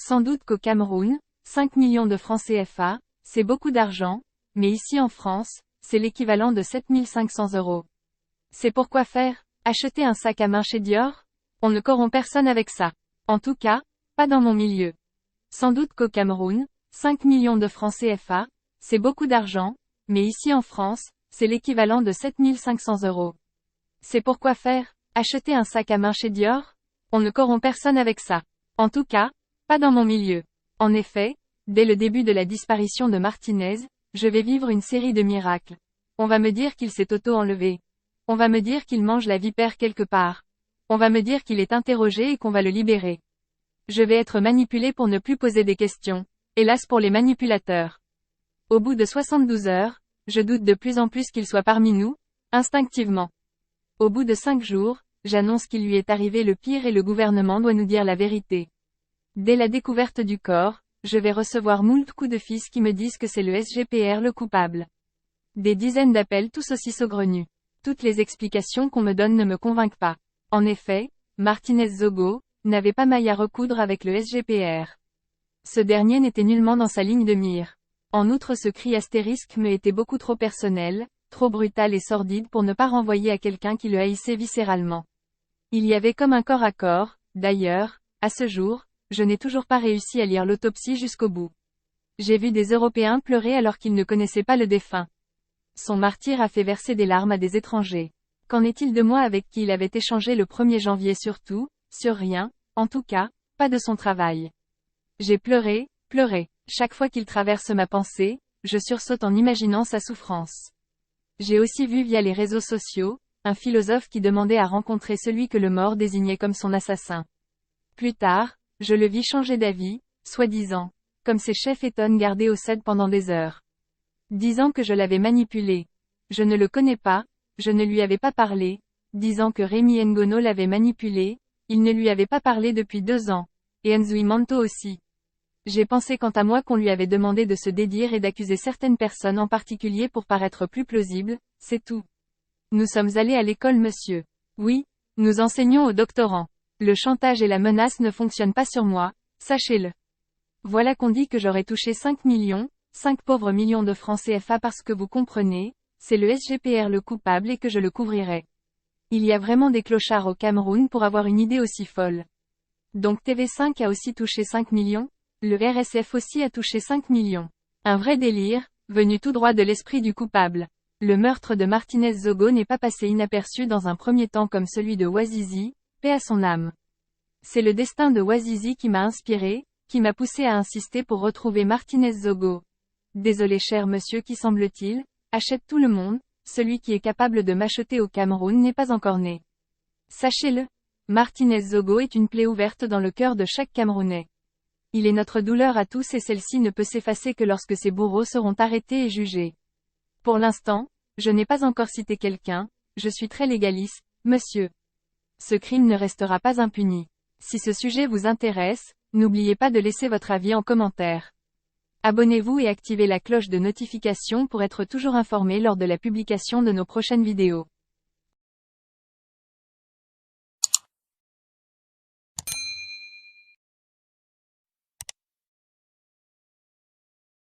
Sans doute qu'au Cameroun, 5 millions de francs CFA, c'est beaucoup d'argent, mais ici en France, c'est l'équivalent de 7 500 €. C'est pourquoi faire? Acheter un sac à main chez Dior? On ne corrompt personne avec ça. En tout cas, pas dans mon milieu. Sans doute qu'au Cameroun, 5 millions de francs CFA, c'est beaucoup d'argent, mais ici en France, c'est l'équivalent de 7 500 €. C'est pourquoi faire? Acheter un sac à main chez Dior? On ne corrompt personne avec ça. En tout cas, pas dans mon milieu. En effet, dès le début de la disparition de Martinez, je vais vivre une série de miracles. On va me dire qu'il s'est auto-enlevé. On va me dire qu'il mange la vipère quelque part. On va me dire qu'il est interrogé et qu'on va le libérer. Je vais être manipulé pour ne plus poser des questions. Hélas pour les manipulateurs. Au bout de 72 heures, je doute de plus en plus qu'il soit parmi nous, instinctivement. Au bout de 5 jours, j'annonce qu'il lui est arrivé le pire et le gouvernement doit nous dire la vérité. Dès la découverte du corps, je vais recevoir moult coups de fils qui me disent que c'est le SGPR le coupable. Des dizaines d'appels tous aussi saugrenus. Toutes les explications qu'on me donne ne me convainquent pas. En effet, Martinez Zogo n'avait pas maille à recoudre avec le SGPR. Ce dernier n'était nullement dans sa ligne de mire. En outre, ce cri astérisque me était beaucoup trop personnel, trop brutal et sordide pour ne pas renvoyer à quelqu'un qui le haïssait viscéralement. Il y avait comme un corps à corps, d'ailleurs, à ce jour, je n'ai toujours pas réussi à lire l'autopsie jusqu'au bout. J'ai vu des Européens pleurer alors qu'ils ne connaissaient pas le défunt. Son martyre a fait verser des larmes à des étrangers. Qu'en est-il de moi avec qui il avait échangé le 1er janvier sur tout, sur rien, en tout cas, pas de son travail. J'ai pleuré, pleuré. Chaque fois qu'il traverse ma pensée, je sursaute en imaginant sa souffrance. J'ai aussi vu via les réseaux sociaux, un philosophe qui demandait à rencontrer celui que le mort désignait comme son assassin. Plus tard, je le vis changer d'avis, soi-disant, comme ces chefs étonnes gardés au cèdre pendant des heures. Disant que je l'avais manipulé. Je ne le connais pas, je ne lui avais pas parlé, disant que Rémi Ngono l'avait manipulé, il ne lui avait pas parlé depuis 2 ans, et Nzui Manto aussi. J'ai pensé quant à moi qu'on lui avait demandé de se dédire et d'accuser certaines personnes en particulier pour paraître plus plausible, c'est tout. Nous sommes allés à l'école monsieur. Oui, nous enseignons aux doctorants. Le chantage et la menace ne fonctionnent pas sur moi, sachez-le. Voilà qu'on dit que j'aurais touché 5 millions, 5 pauvres millions de francs CFA parce que vous comprenez, c'est le SGPR le coupable et que je le couvrirai. Il y a vraiment des clochards au Cameroun pour avoir une idée aussi folle. Donc TV5 a aussi touché 5 millions? Le RSF aussi a touché 5 millions. Un vrai délire, venu tout droit de l'esprit du coupable. Le meurtre de Martinez Zogo n'est pas passé inaperçu dans un premier temps comme celui de Wazizi, paix à son âme. C'est le destin de Wazizi qui m'a inspiré, qui m'a poussé à insister pour retrouver Martinez Zogo. Désolé cher monsieur qui semble-t-il, achète tout le monde, celui qui est capable de m'acheter au Cameroun n'est pas encore né. Sachez-le, Martinez Zogo est une plaie ouverte dans le cœur de chaque Camerounais. Il est notre douleur à tous et celle-ci ne peut s'effacer que lorsque ses bourreaux seront arrêtés et jugés. Pour l'instant, je n'ai pas encore cité quelqu'un, je suis très légaliste, monsieur. Ce crime ne restera pas impuni. Si ce sujet vous intéresse, n'oubliez pas de laisser votre avis en commentaire. Abonnez-vous et activez la cloche de notification pour être toujours informé lors de la publication de nos prochaines vidéos.